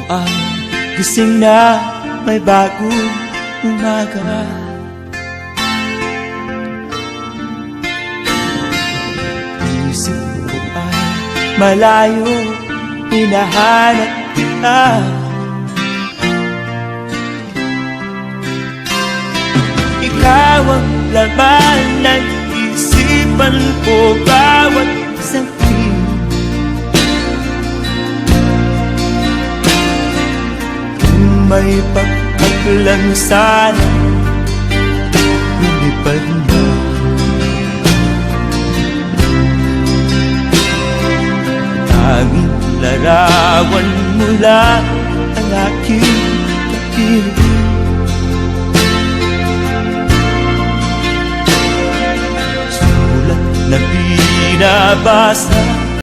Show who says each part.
Speaker 1: ay gising na, may bagong umaga. Isip ko ay malayo, hinahanap kita. Ikaw ang laman ng isipan ko bawat sandali. Kung may pagpaglang sana, lumipad na. Tanging larawan mo lang ang aking pag-ibig. Na binabasa